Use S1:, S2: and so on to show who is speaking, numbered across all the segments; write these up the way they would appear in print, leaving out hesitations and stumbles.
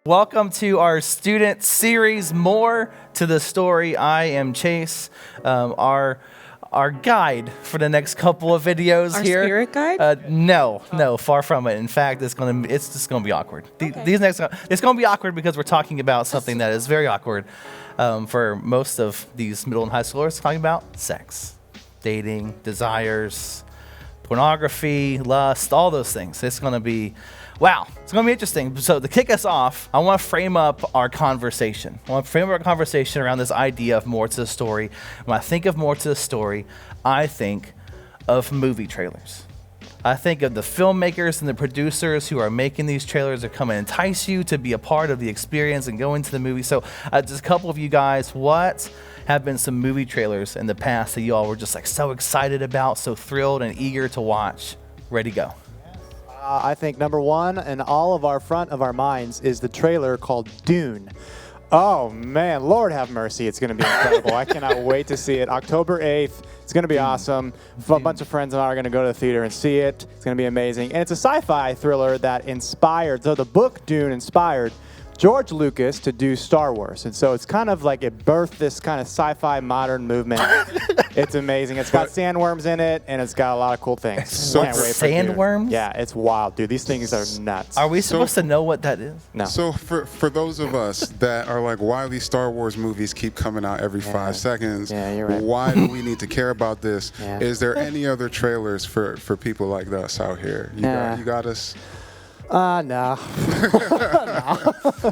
S1: Welcome to our student series, More to the Story. I am Chase, our guide for the next couple of videos
S2: Our
S1: here.
S2: spirit guide?
S1: No, far from it. In fact, it's just gonna be awkward.
S2: Okay.
S1: It's gonna be awkward because we're talking about something that is very awkward for most of these middle and high schoolers. Talking about sex, dating, desires, pornography, lust, all those things. It's gonna be. Wow, it's going to be interesting. So to kick us off, I want to frame up our conversation. I want to frame up our conversation around this idea of more to the story. When I think of more to the story, I think of movie trailers. I think of the filmmakers and the producers who are making these trailers to come and entice you to be a part of the experience and go into the movie. So just a couple of you guys, what have been some movie trailers in the past that you all were just like so excited about, so thrilled and eager to watch? Ready, go.
S3: I think number one in all of our front of our minds is the trailer called Dune. Oh man, Lord have mercy, it's going to be incredible. I cannot wait to see it. October 8th, it's going to be awesome. A bunch of friends and I are going to go to the theater and see it. It's going to be amazing. And it's a sci-fi thriller that inspired, so the book Dune inspired George Lucas to do Star Wars. And so it's kind of like it birthed this kind of sci-fi modern movement. It's amazing. It's got sandworms in it, and it's got a lot of cool things.
S4: So
S3: Can't wait for Dune.
S1: Sandworms?
S3: Yeah, it's wild, dude. These things are nuts.
S1: Are we supposed to know what that is?
S3: No.
S4: So for those of us that are like, why these Star Wars movies keep coming out every 5 seconds?
S3: Yeah, you're right.
S4: Why do we need to care about this?
S3: Yeah.
S4: Is there any other trailers for people like us out here? You got us?
S3: No.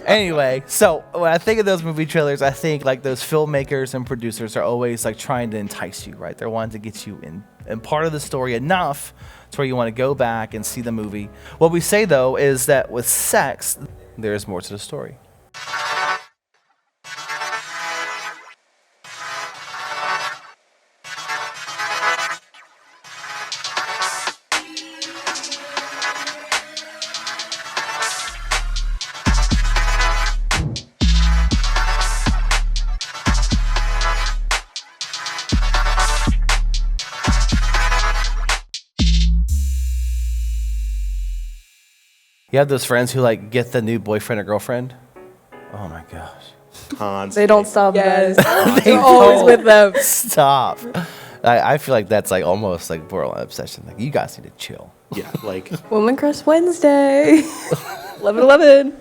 S1: Anyway, so when I think of those movie trailers, I think like those filmmakers and producers are always like trying to entice you, right? They're wanting to get you in part of the story enough to where you want to go back and see the movie. What we say though is that with sex, there's more to the story. You have those friends who like get the new boyfriend or girlfriend? Oh my gosh.
S2: They don't stop, guys.
S1: They
S2: We're always
S1: don't
S2: with them.
S1: Stop. I feel like that's like almost like borderline obsession. Like you guys need to chill.
S5: Yeah, like
S2: Woman Crush Wednesday. 11/11.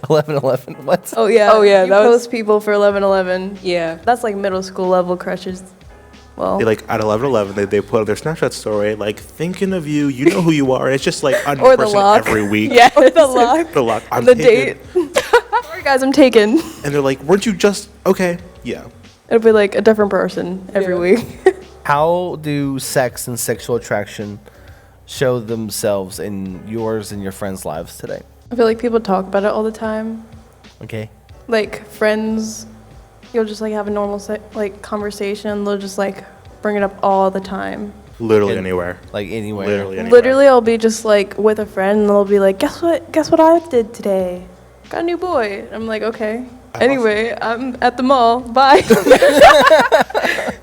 S1: 11/11. What?
S2: Oh yeah.
S6: Oh, yeah,
S2: You
S6: that was-
S2: post people for 11/11.
S6: Yeah.
S2: That's like middle school level crushes. Well,
S5: they like at 11/11 they put up their Snapchat story like thinking of you. You know who you are. And it's just like a new
S2: or the
S5: person
S2: lock.
S5: every week.
S2: Yeah, or the lock.
S5: The lock. I'm
S2: The
S5: taken.
S2: date. Sorry guys, I'm taken.
S5: And they're like, weren't you just okay? Yeah.
S2: It'll be like a different person every week.
S1: How do sex and sexual attraction show themselves in yours and your friends' lives today?
S2: I feel like people talk about it all the time.
S1: Okay.
S2: Like friends, you'll just like have a normal like conversation. They'll just like bring it up all the time.
S5: Literally
S1: And-
S5: anywhere.
S1: Like anywhere.
S5: Literally anywhere.
S2: Literally, I'll be just like with a friend, and they'll be like, "Guess what? Guess what I did today? Got a new boy." I'm like, "Okay." Anyway, I'm at the mall. Bye.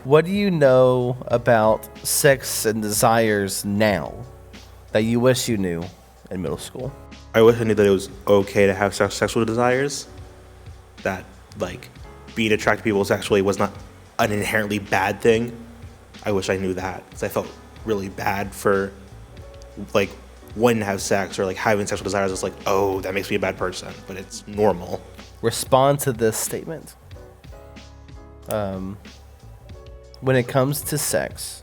S1: What do you know about sex and desires now that you wish you knew in middle school?
S5: I wish I knew that it was okay to have sexual desires. That like being attracted to people sexually was not an inherently bad thing. I wish I knew that because I felt really bad for like wanting to have sex or like having sexual desires. It's like, oh, that makes me a bad person, but it's normal.
S1: Respond to this statement. When it comes to sex,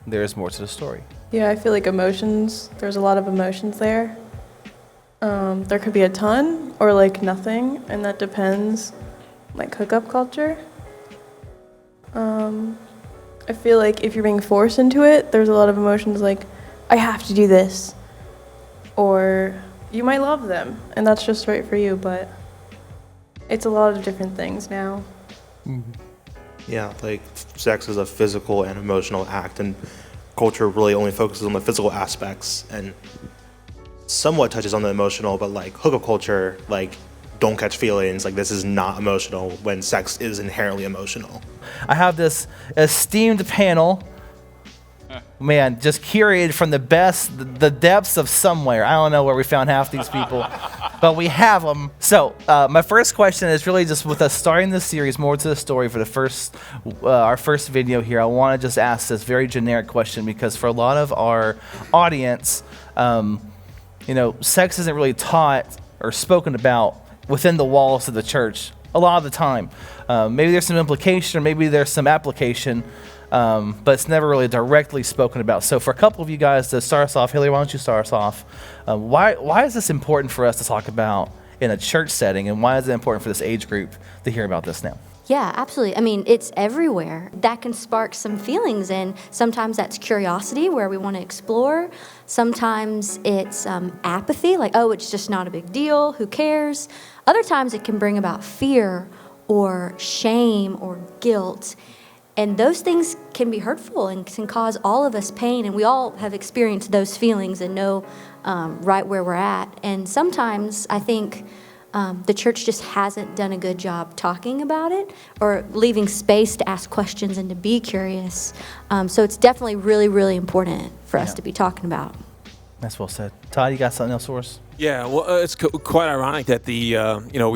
S1: there is more to the story.
S2: Yeah, I feel like emotions. There's a lot of emotions there. There could be a ton or like nothing, and that depends. Like hookup culture. I feel like if you're being forced into it, there's a lot of emotions like, I have to do this. Or you might love them, and that's just right for you, but it's a lot of different things now.
S5: Yeah, like sex is a physical and emotional act, and culture really only focuses on the physical aspects and somewhat touches on the emotional, but like hookup culture, like don't catch feelings, like this is not emotional when sex is inherently emotional.
S1: I have this esteemed panel man, just curated from the best, the depths of somewhere. I don't know where we found half these people, but we have them. So my first question is really just with us starting this series, more to the story for the first, our first video here. I want to just ask this very generic question because for a lot of our audience, sex isn't really taught or spoken about within the walls of the church a lot of the time. Maybe there's some implication or maybe there's some application, but it's never really directly spoken about. So for a couple of you guys to start us off, Hillary, why don't you start us off? Why is this important for us to talk about in a church setting, and why is it important for this age group to hear about this now?
S6: Yeah, absolutely. I mean, it's everywhere. That can spark some feelings, and sometimes that's curiosity where we want to explore. Sometimes it's apathy, like, oh, it's just not a big deal, who cares? Other times it can bring about fear or shame or guilt. And those things can be hurtful and can cause all of us pain, and we all have experienced those feelings and know right where we're at. And sometimes I think the church just hasn't done a good job talking about it or leaving space to ask questions and to be curious. So it's definitely really, really important for us to be talking about.
S1: That's well said. Todd, you got something else for us?
S7: Yeah, well, it's quite ironic that we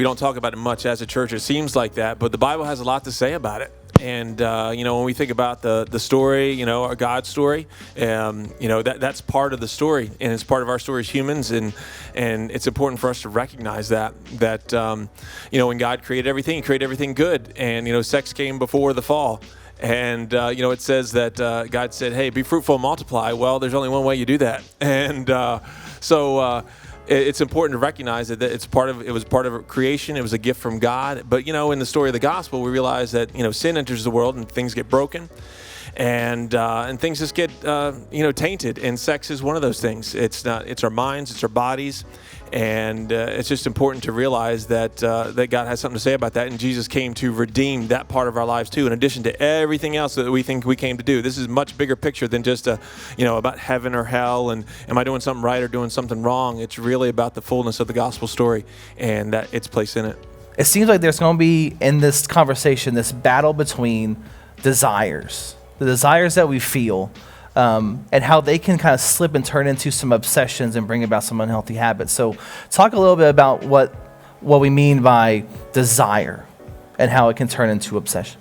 S7: don't talk about it much as a church. It seems like that, but the Bible has a lot to say about it. And, when we think about the story, our God's story, that's part of the story, and it's part of our story as humans. And it's important for us to recognize that when God created everything, He created everything good. And, sex came before the fall. And, it says that God said, hey, be fruitful and multiply. Well, there's only one way you do that. And it's important to recognize that it was part of creation. It was a gift from God. But, in the story of the gospel, we realize that, sin enters the world and things get broken. And things just get, tainted. And sex is one of those things. It's our minds, it's our bodies. And it's just important to realize that God has something to say about that. And Jesus came to redeem that part of our lives too, in addition to everything else that we think we came to do. This is a much bigger picture than just about heaven or hell and am I doing something right or doing something wrong. It's really about the fullness of the gospel story and that its place in it.
S1: It seems like there's going to be, in this conversation, this battle between desires, the desires that we feel, and how they can kind of slip and turn into some obsessions and bring about some unhealthy habits. So talk a little bit about what we mean by desire and how it can turn into obsession.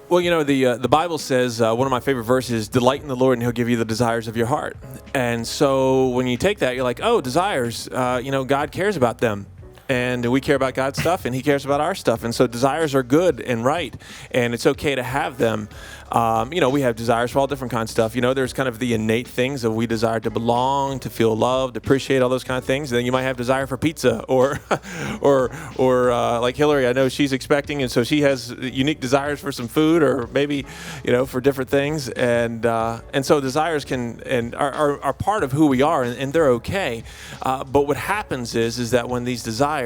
S7: Well, the Bible says, one of my favorite verses, delight in the Lord and He'll give you the desires of your heart. And so when you take that, you're like, oh, desires, God cares about them. And we care about God's stuff, and He cares about our stuff. And so desires are good and right, and it's okay to have them. We have desires for all different kinds of stuff. There's kind of the innate things that we desire to belong, to feel loved, appreciate all those kind of things. And then you might have desire for pizza, or like Hillary, I know she's expecting, and so she has unique desires for some food, or maybe for different things. And so desires are part of who we are, and they're okay. But what happens is that when these desires,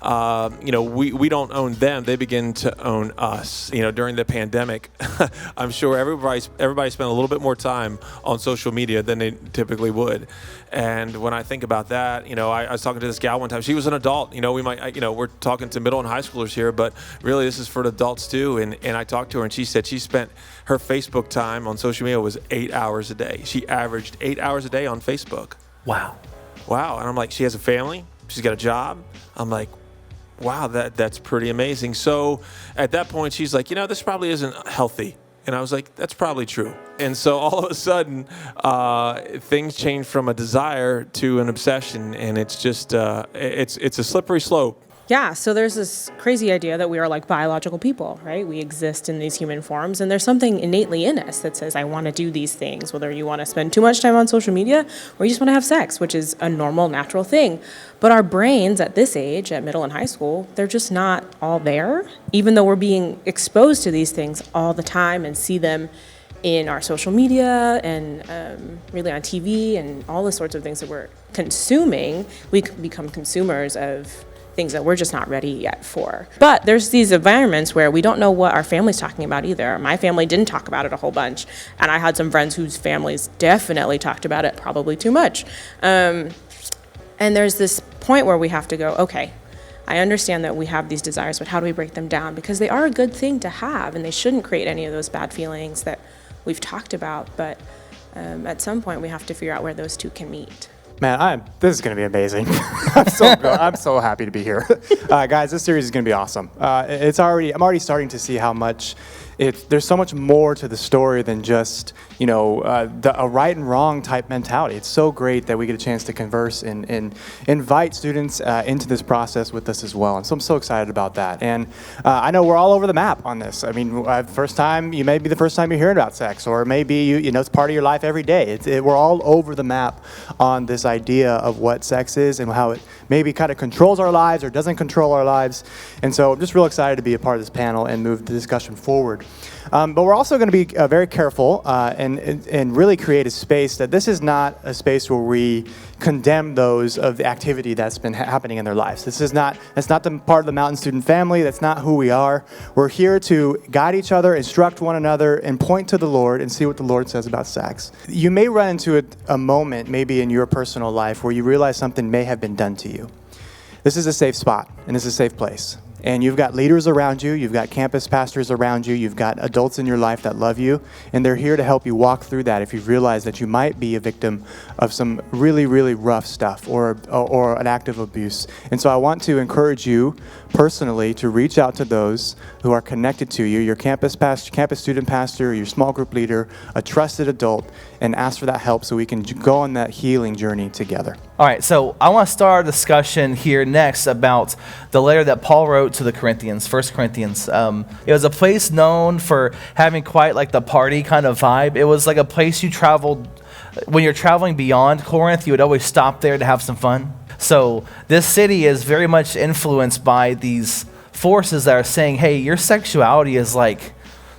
S7: we don't own them; they begin to own us. During the pandemic. I'm sure everybody spent a little bit more time on social media than they typically would. And when I think about that, I was talking to this gal one time. She was an adult. We're talking to middle and high schoolers here, but really this is for the adults too. And I talked to her, and she said she spent her Facebook time on social media was 8 hours a day. She averaged 8 hours a day on Facebook.
S1: Wow.
S7: And I'm like, she has a family. She's got a job. I'm like, wow, that's pretty amazing. So at that point, she's like, this probably isn't healthy. And I was like, that's probably true. And so all of a sudden, things change from a desire to an obsession. And it's just, it's a slippery slope.
S8: Yeah, so there's this crazy idea that we are like biological people, right? We exist in these human forms, and there's something innately in us that says, I want to do these things, whether you want to spend too much time on social media or you just want to have sex, which is a normal, natural thing. But our brains at this age, at middle and high school, they're just not all there, even though we're being exposed to these things all the time and see them in our social media and really on TV and all the sorts of things that we're consuming. We become consumers of things that we're just not ready yet for. But there's these environments where we don't know what our family's talking about either. My family didn't talk about it a whole bunch, and I had some friends whose families definitely talked about it, probably too much. And there's this point where we have to go, okay, I understand that we have these desires, but how do we break them down? Because they are a good thing to have, and they shouldn't create any of those bad feelings that we've talked about. But At some point, we have to figure out where those two can meet.
S3: Man, this is going to be amazing. I'm so happy to be here. Guys, this series is going to be awesome. I'm already starting to see how much there's so much more to the story than just, a right and wrong type mentality. It's so great that we get a chance to converse and invite students into this process with us as well. And so I'm so excited about that. And I know we're all over the map on this. I mean, you may be the first time you're hearing about sex, or maybe it's part of your life every day. We're all over the map on this idea of what sex is and how it maybe kind of controls our lives or doesn't control our lives. And so I'm just real excited to be a part of this panel and move the discussion forward. But we're also going to be very careful and really create a space that this is not a space where we condemn those of the activity that's been happening in their lives. That's not the part of the Mountain Student family. That's not who we are. We're here to guide each other, instruct one another, and point to the Lord and see what the Lord says about sex. You may run into a moment maybe in your personal life where you realize something may have been done to you. This is a safe spot, and it's a safe place. And you've got leaders around you, you've got campus pastors around you, you've got adults in your life that love you, and they're here to help you walk through that if you've realized that you might be a victim of some really, really rough stuff or an act of abuse. And so I want to encourage you personally to reach out to those who are connected to you, your campus student pastor, your small group leader, a trusted adult, and ask for that help so we can go on that healing journey together.
S1: All right, so I want to start a discussion here next about the letter that Paul wrote to the Corinthians, 1 Corinthians. It was a place known for having quite like the party kind of vibe. It was like a place you traveled, when you're traveling beyond Corinth, you would always stop there to have some fun. So this city is very much influenced by these forces that are saying, hey, your sexuality is like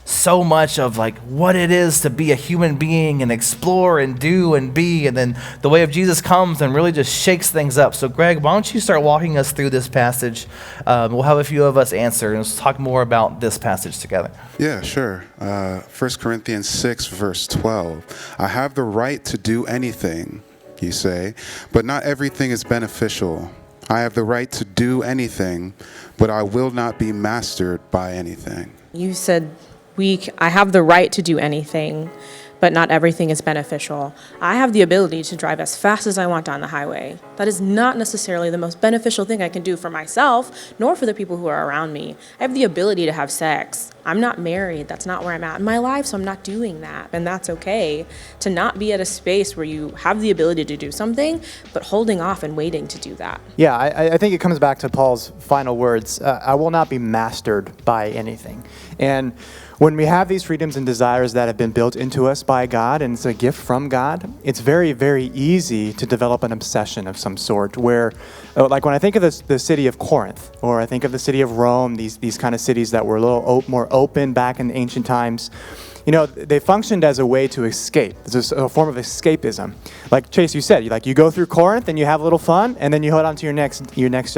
S1: so much of like what it is to be a human being and explore and do and be, and then the way of Jesus comes and really just shakes things up. So Greg, why don't you start walking us through this passage? We'll have a few of us answer and let's talk more about this passage together.
S4: Yeah, sure. 1 Corinthians 6, verse 12. I have the right to do anything, you say, but not everything is beneficial. I have the right to do anything, but I will not be mastered by anything.
S8: You said, I have the right to do anything, but not everything is beneficial. I have the ability to drive as fast as I want down the highway. That is not necessarily the most beneficial thing I can do for myself, nor for the people who are around me. I have the ability to have sex. I'm not married. That's not where I'm at in my life, so I'm not doing that. And that's okay to not be at a space where you have the ability to do something, but holding off and waiting to do that.
S3: Yeah, I think it comes back to Paul's final words. I will not be mastered by anything. And when we have these freedoms and desires that have been built into us by God, and it's a gift from God, it's very, very easy to develop an obsession of some sort where, like when I think of the city of Corinth, or I think of the city of Rome, these kind of cities that were a little more open back in ancient times, they functioned as a way to escape. It's a form of escapism. Like Chase, you said, you go through Corinth and you have a little fun, and then you head on to your next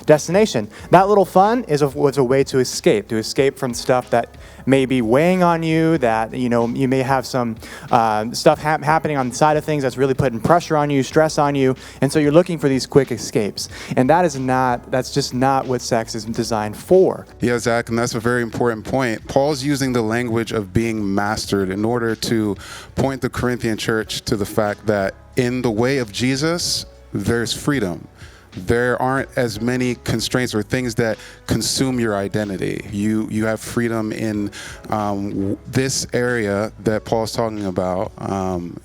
S3: destination. That little fun was a way to escape from stuff that may be weighing on you, that you may have some stuff happening on the side of things that's really putting pressure on you, stress on you, and so you're looking for these quick escapes. And that's just not what sex is designed for.
S4: Yeah, Zach, and that's a very important point. Paul's using the language of being mastered in order to point the Corinthian church to the fact that in the way of Jesus, there's freedom. There aren't as many constraints or things that consume your identity. You have freedom in this area that Paul's talking about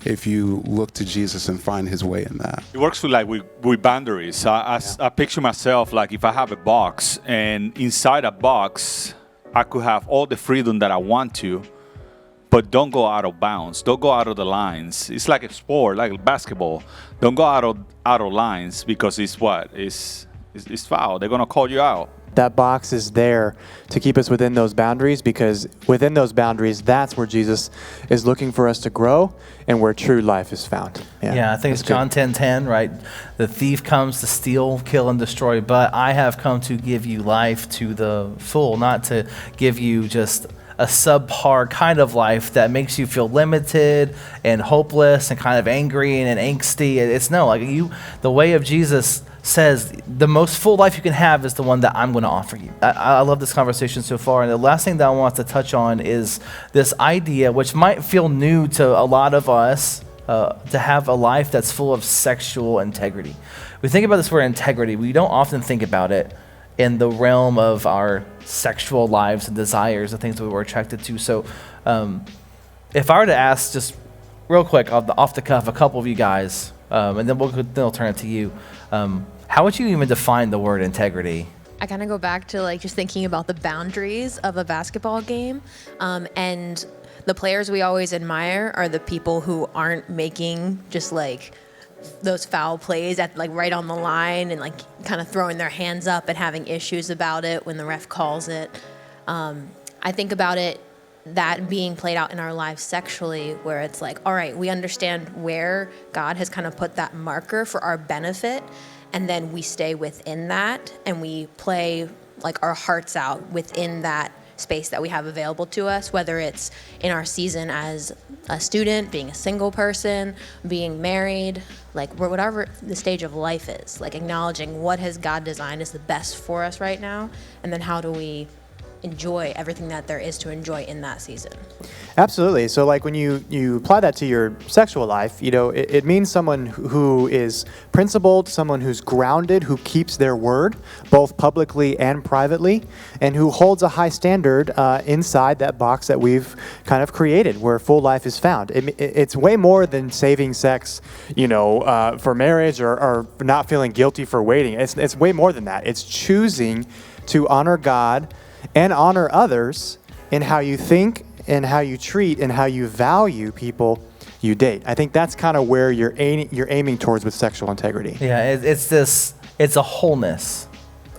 S4: if you look to Jesus and find his way in that.
S9: It works with boundaries. I picture myself like if I have a box, and inside a box, I could have all the freedom that I want to, but don't go out of bounds. Don't go out of the lines. It's like a sport, like basketball. Don't go out of lines, because it's foul. They're gonna call you out.
S3: That box is there to keep us within those boundaries, because within those boundaries, that's where Jesus is looking for us to grow and where true life is found.
S1: Yeah, I think it's John 10:10, right? The thief comes to steal, kill, and destroy, but I have come to give you life to the full, not to give you just a subpar kind of life that makes you feel limited and hopeless and kind of angry and angsty. It's no, the way of Jesus says the most full life you can have is the one that I'm going to offer you. I love this conversation so far. And the last thing that I want to touch on is this idea, which might feel new to a lot of us, to have a life that's full of sexual integrity. We think about this word integrity. We don't often think about it in the realm of our sexual lives and desires, the things that we were attracted to. So if I were to ask just real quick off the cuff a couple of you guys, and then we'll turn it to you, how would you even define the word integrity?
S10: I kind of go back to like just thinking about the boundaries of a basketball game, and the players we always admire are the people who aren't making just like those foul plays at like right on the line and like kind of throwing their hands up and having issues about it when the ref calls it. I think about it that being played out in our lives sexually, where it's like, all right, we understand where God has kind of put that marker for our benefit, and then we stay within that and we play like our hearts out within that space that we have available to us, whether it's in our season as a student, being a single person, being married, like whatever the stage of life is, like acknowledging what has God designed as the best for us right now, and then how do we enjoy everything that there is to enjoy in that season.
S3: Absolutely. So like when you apply that to your sexual life, it means someone who is principled, someone who's grounded, who keeps their word, both publicly and privately, and who holds a high standard inside that box that we've kind of created where full life is found. It's way more than saving sex, for marriage or not feeling guilty for waiting. It's way more than that. It's choosing to honor God and honor others in how you think and how you treat and how you value people you date. I think that's kind of where you're aiming towards with sexual integrity.
S1: Yeah, it's a wholeness.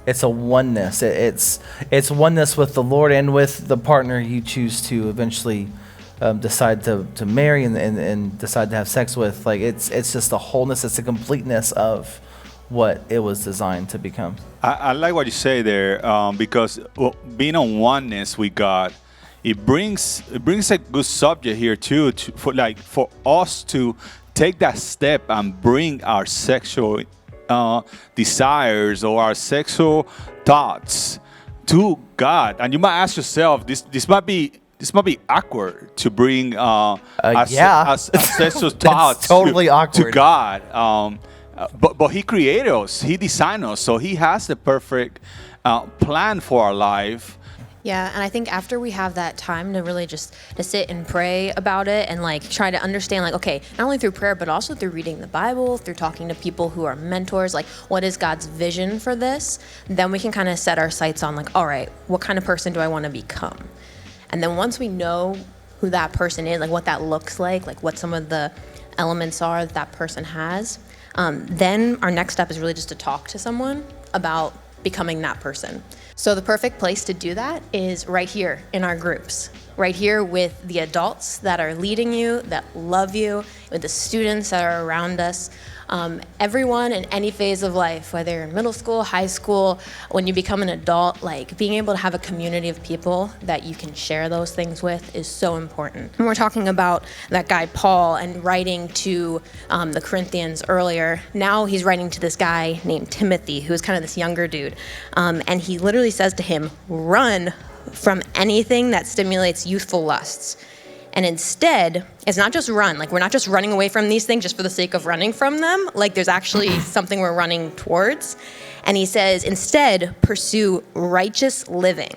S1: It's a oneness. It's oneness with the Lord and with the partner you choose to eventually decide to marry and decide to have sex with. Like it's just a wholeness. It's a completeness of what it was designed to become.
S9: I like what you say there, because being on oneness with God, it brings a good subject here too, for us to take that step and bring our sexual desires or our sexual thoughts to God. And you might ask yourself, this might be awkward to bring our sexual thoughts
S1: totally awkward
S9: to God. But He created us, He designed us, so He has the perfect plan for our life.
S10: Yeah, and I think after we have that time to really just to sit and pray about it and like try to understand, like, okay, not only through prayer, but also through reading the Bible, through talking to people who are mentors, like what is God's vision for this? Then we can kind of set our sights on like, all right, what kind of person do I want to become? And then once we know who that person is, like what that looks like what some of the elements are that person has, then our next step is really just to talk to someone about becoming that person. So the perfect place to do that is right here in our groups, right here with the adults that are leading you, that love you, with the students that are around us. Everyone in any phase of life, whether you're in middle school, high school, when you become an adult, like being able to have a community of people that you can share those things with is so important. And we're talking about that guy Paul and writing to the Corinthians earlier. Now he's writing to this guy named Timothy, who's kind of this younger dude. And he literally says to him, run from anything that stimulates youthful lusts. And instead, it's not just run. Like, we're not just running away from these things just for the sake of running from them. Like, there's actually something we're running towards. And he says, instead, pursue righteous living.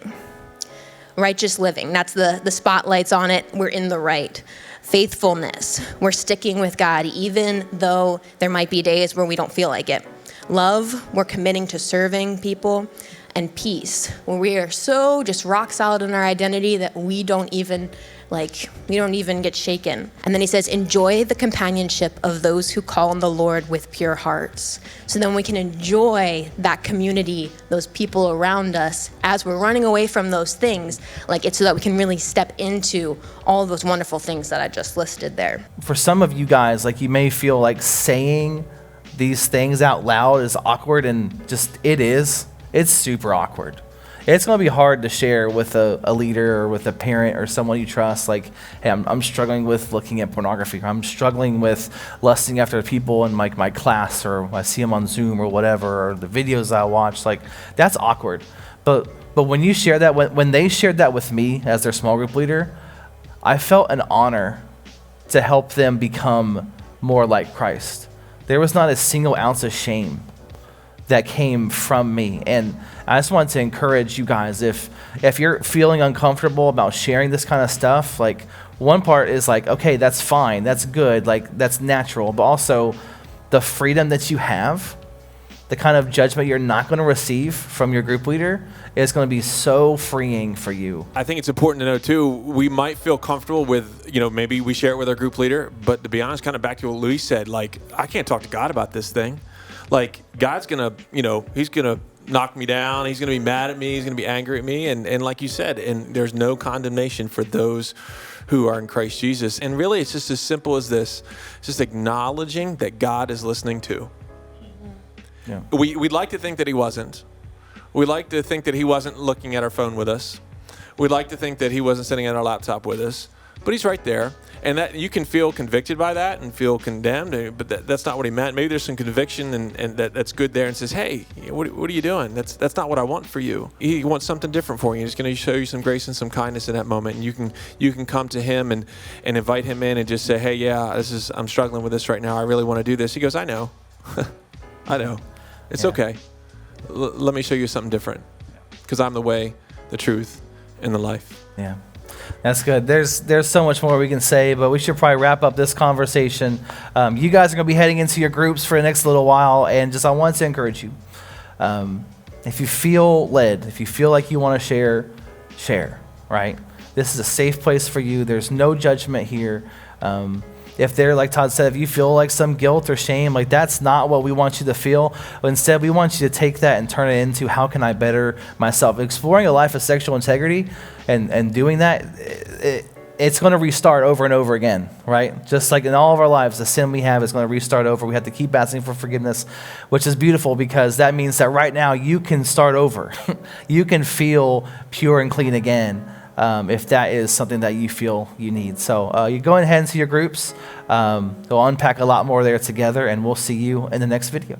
S10: Righteous living. That's the spotlights on it. We're in the right. Faithfulness. We're sticking with God, even though there might be days where we don't feel like it. Love. We're committing to serving people. And peace, where we are so just rock solid in our identity that we don't even get shaken. And then he says, enjoy the companionship of those who call on the Lord with pure hearts. So then we can enjoy that community, those people around us, as we're running away from those things, like it's so that we can really step into all of those wonderful things that I just listed there.
S1: For some of you guys, like you may feel like saying these things out loud is awkward, and just it is. It's super awkward. it's going to be hard to share with a leader or with a parent or someone you trust, like, hey, I'm struggling with looking at pornography, or I'm struggling with lusting after people in my class, or I see them on Zoom or whatever, or the videos I watch. Like, that's awkward. But when you share that, when they shared that with me as their small group leader, I felt an honor to help them become more like Christ. There was not a single ounce of shame that came from me. And I just want to encourage you guys, if you're feeling uncomfortable about sharing this kind of stuff, like, one part is like, okay, that's fine, that's good, like, that's natural, but also the freedom that you have, the kind of judgment you're not going to receive from your group leader is going to be so freeing for you.
S7: I think it's important to know too, we might feel comfortable with, maybe we share it with our group leader, but to be honest, kind of back to what Luis said, like, I can't talk to God about this thing. Like, God's going to, he's going to knock me down. He's going to be mad at me. He's going to be angry at me. And like you said, and there's no condemnation for those who are in Christ Jesus. And really, it's just as simple as this. It's just acknowledging that God is listening too. Yeah. We'd like to think that he wasn't. We'd like to think that he wasn't looking at our phone with us. We'd like to think that he wasn't sitting at our laptop with us. But he's right there. And that you can feel convicted by that and feel condemned, but that's not what he meant. Maybe there's some conviction and that's good there, and says, hey, what are you doing? That's not what I want for you. He wants something different for you. He's going to show you some grace and some kindness in that moment, and you can come to him and invite him in and just say, hey, yeah, I'm struggling with this right now. I really want to do this. He goes, I know. I know. It's okay. Let me show you something different, because I'm the way, the truth, and the life.
S1: Yeah. That's good. There's so much more we can say, but we should probably wrap up this conversation. You guys are going to be heading into your groups for the next little while, and I want to encourage you. If you feel led, if you feel like you want to share, right? This is a safe place for you. There's no judgment here. If they're, like Todd said, if you feel like some guilt or shame, like, that's not what we want you to feel. But instead, we want you to take that and turn it into, how can I better myself? Exploring a life of sexual integrity and doing that, it's going to restart over and over again, right? Just like in all of our lives, the sin we have is going to restart over. We have to keep asking for forgiveness, which is beautiful, because that means that right now you can start over. You can feel pure and clean again. If that is something that you feel you need. So you go ahead into your groups, go unpack a lot more there together, and we'll see you in the next video.